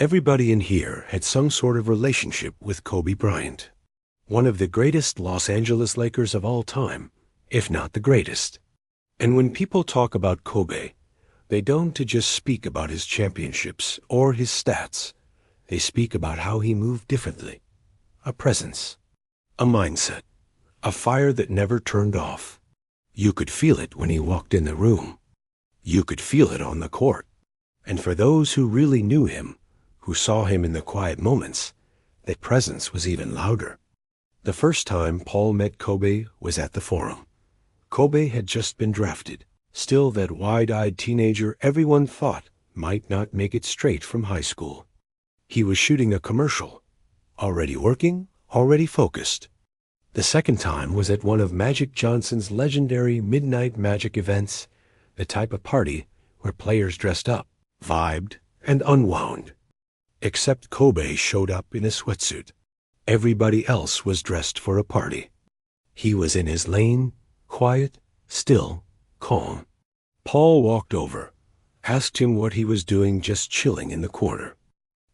Everybody in here had some sort of relationship with Kobe Bryant, one of the greatest Los Angeles Lakers of all time, if not the greatest. And when people talk about Kobe, they don't just speak about his championships or his stats. They speak about how he moved differently. A presence, a mindset, a fire that never turned off. You could feel it when he walked in the room. You could feel it on the court. And for those who really knew him, who saw him in the quiet moments, that presence was even louder. The first time Paul met Kobe was at the Forum. Kobe had just been drafted, still that wide-eyed teenager everyone thought might not make it straight from high school. He was shooting a commercial, already working, already focused. The second time was at one of Magic Johnson's legendary Midnight Magic events, the type of party where players dressed up, vibed, and unwound. Except Kobe showed up in a sweatsuit. Everybody else was dressed for a party. He was in his lane, quiet, still, calm. Paul walked over, asked him what he was doing just chilling in the corner.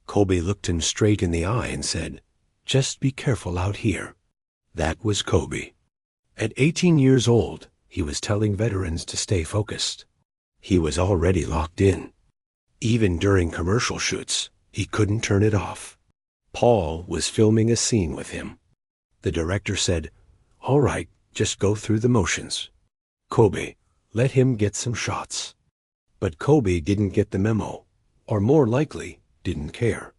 Kobe looked him straight in the eye and said, "Just be careful out here." That was Kobe. At 18 years old, he was telling veterans to stay focused. He was already locked in. Even during commercial shoots, he couldn't turn it off. Paul was filming a scene with him. The director said, "All right, just go through the motions. Kobe, let him get some shots." But Kobe didn't get the memo, or more likely, didn't care.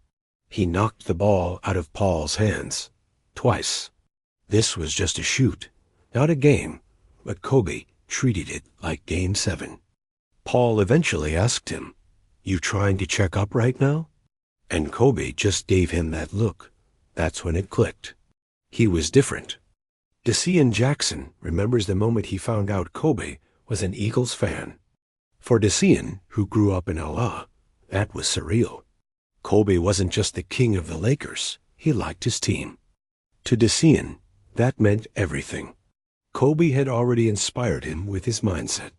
He knocked the ball out of Paul's hands, twice. This was just a shoot, not a game, but Kobe treated it like Game 7. Paul eventually asked him, "You trying to check up right now?" And Kobe just gave him that look. That's when it clicked. He was different. Dwyane Jackson remembers the moment he found out Kobe was an Eagles fan. For Dwyane, who grew up in LA, that was surreal. Kobe wasn't just the king of the Lakers, he liked his team. To Dwyane, that meant everything. Kobe had already inspired him with his mindset.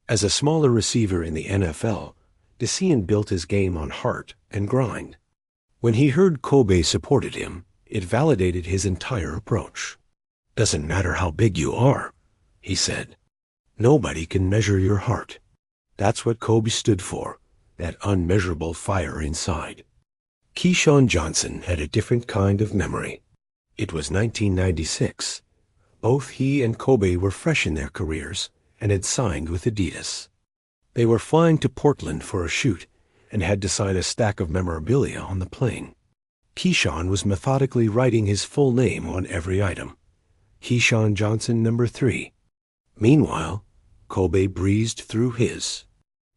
As a smaller receiver in the NFL, Dwyane built his game on heart and grind. When he heard Kobe supported him, it validated his entire approach. "Doesn't matter how big you are," he said. "Nobody can measure your heart." That's what Kobe stood for, that unmeasurable fire inside. Keyshawn Johnson had a different kind of memory. It was 1996. Both he and Kobe were fresh in their careers and had signed with Adidas. They were flying to Portland for a shoot and had to sign a stack of memorabilia on the plane. Keyshawn was methodically writing his full name on every item. Keyshawn Johnson number 3. Meanwhile, Kobe breezed through his.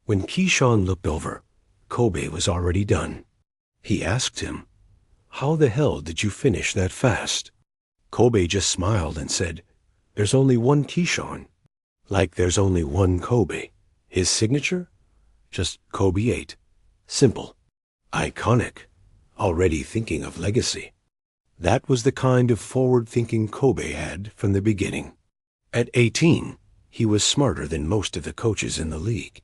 When Keyshawn looked over, Kobe was already done. He asked him, "How the hell did you finish that fast?" Kobe just smiled and said, "There's only one Keyshawn." Like there's only one Kobe. His signature? Just Kobe 8. Simple. Iconic. Already thinking of legacy. That was the kind of forward-thinking Kobe had from the beginning. At 18, he was smarter than most of the coaches in the league.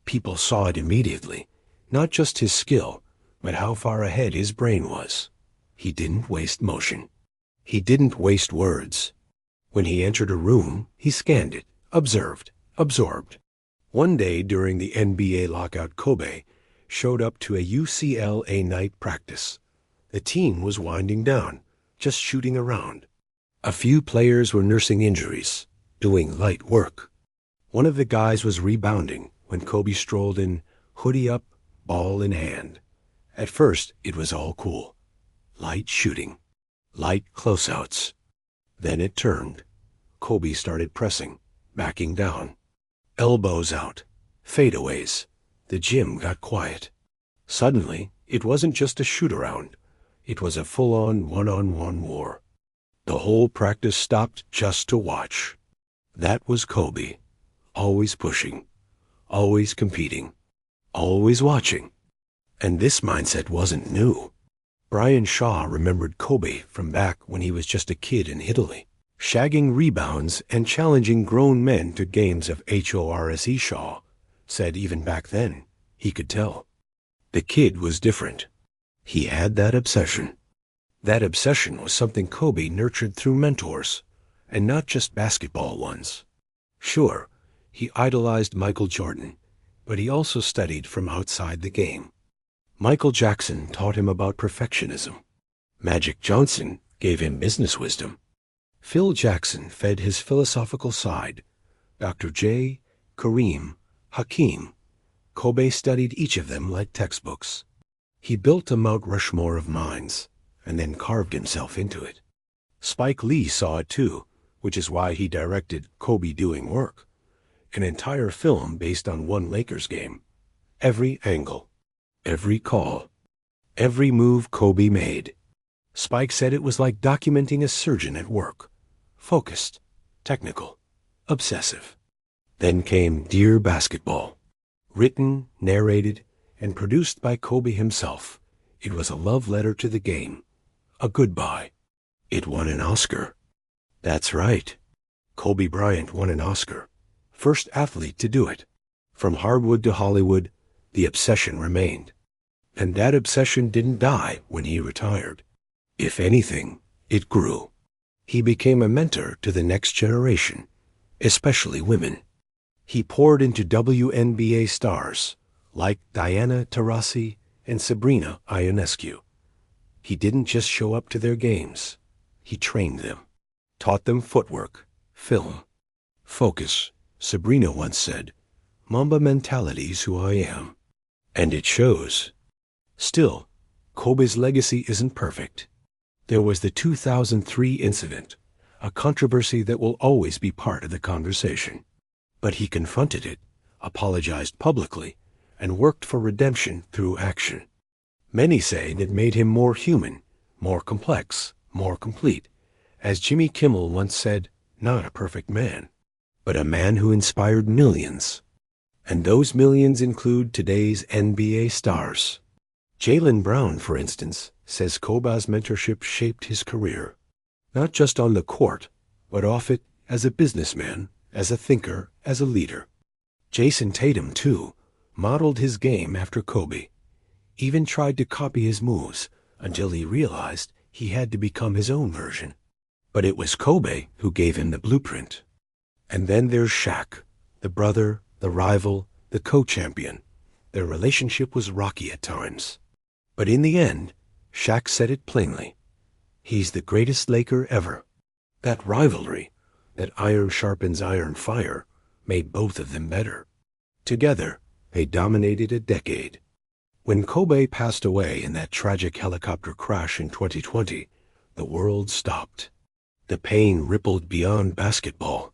People saw it immediately, not just his skill, but how far ahead his brain was. He didn't waste motion. He didn't waste words. When he entered a room, he scanned it, observed, absorbed. One day during the NBA lockout, Kobe showed up to a UCLA night practice. The team was winding down, just shooting around. A few players were nursing injuries, doing light work. One of the guys was rebounding when Kobe strolled in, hoodie up, ball in hand. At first, it was all cool. Light shooting, light closeouts. Then it turned. Kobe started pressing, backing down. Elbows out, fadeaways. The gym got quiet. Suddenly, it wasn't just a shoot-around. It was a full-on one-on-one war. The whole practice stopped just to watch. That was Kobe. Always pushing, always competing, always watching. And this mindset wasn't new. Brian Shaw remembered Kobe from back when he was just a kid in Italy, shagging rebounds and challenging grown men to games of HORSE. Shaw said even back then, he could tell. The kid was different. He had that obsession. That obsession was something Kobe nurtured through mentors, and not just basketball ones. Sure, he idolized Michael Jordan, but he also studied from outside the game. Michael Jackson taught him about perfectionism. Magic Johnson gave him business wisdom. Phil Jackson fed his philosophical side. Dr. J, Kareem, Hakeem. Kobe studied each of them like textbooks. He built a Mount Rushmore of minds, and then carved himself into it. Spike Lee saw it too, which is why he directed Kobe Doing Work, an entire film based on one Lakers game. Every angle, every call, every move Kobe made. Spike said it was like documenting a surgeon at work. Focused, technical, obsessive. Then came Dear Basketball. Written, narrated, and produced by Kobe himself. It was a love letter to the game. A goodbye. It won an Oscar. That's right. Kobe Bryant won an Oscar. First athlete to do it. From hardwood to Hollywood, the obsession remained. And that obsession didn't die when he retired. If anything, it grew. He became a mentor to the next generation, especially women. He poured into WNBA stars like Diana Taurasi and Sabrina Ionescu. He didn't just show up to their games. He trained them, taught them footwork, film, focus. Sabrina once said, "Mamba Mentality is who I am." And it shows. Still, Kobe's legacy isn't perfect. There was the 2003 incident, a controversy that will always be part of the conversation. But he confronted it, apologized publicly, and worked for redemption through action. Many say it made him more human, more complex, more complete. As Jimmy Kimmel once said, not a perfect man, but a man who inspired millions. And those millions include today's NBA stars. Jaylen Brown, for instance, says Kobe's mentorship shaped his career, not just on the court, but off it as a businessman, as a thinker, as a leader. Jason Tatum, too, modeled his game after Kobe, even tried to copy his moves until he realized he had to become his own version. But it was Kobe who gave him the blueprint. And then there's Shaq, the brother, the rival, the co-champion. Their relationship was rocky at times. But in the end, Shaq said it plainly. He's the greatest Laker ever. That rivalry, that iron sharpens iron fire, made both of them better. Together, they dominated a decade. When Kobe passed away in that tragic helicopter crash in 2020, the world stopped. The pain rippled beyond basketball.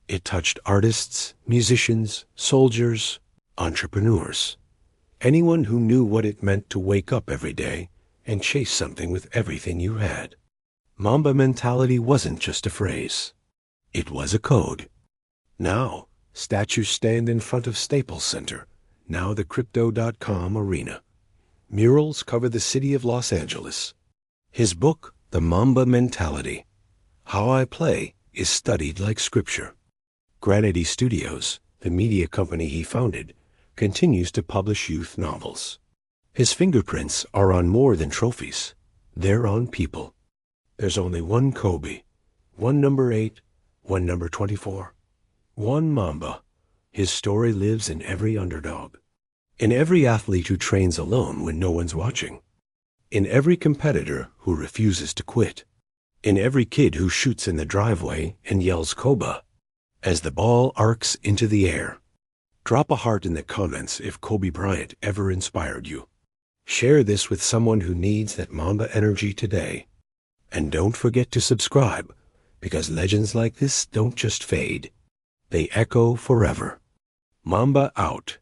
It touched artists, musicians, soldiers, entrepreneurs. Anyone who knew what it meant to wake up every day and chase something with everything you had. Mamba Mentality wasn't just a phrase. It was a code. Now, statues stand in front of Staples Center, now the Crypto.com arena. Murals cover the city of Los Angeles. His book, The Mamba Mentality, How I Play, is studied like scripture. Granity Studios, the media company he founded, continues to publish youth novels. His fingerprints are on more than trophies. They're on people. There's only one Kobe, one number 8, one number 24, one Mamba. His story lives in every underdog, in every athlete who trains alone when no one's watching, in every competitor who refuses to quit, in every kid who shoots in the driveway and yells Kobe as the ball arcs into the air. Drop a heart in the comments if Kobe Bryant ever inspired you. Share this with someone who needs that Mamba energy today. And don't forget to subscribe, because legends like this don't just fade. They echo forever. Mamba out.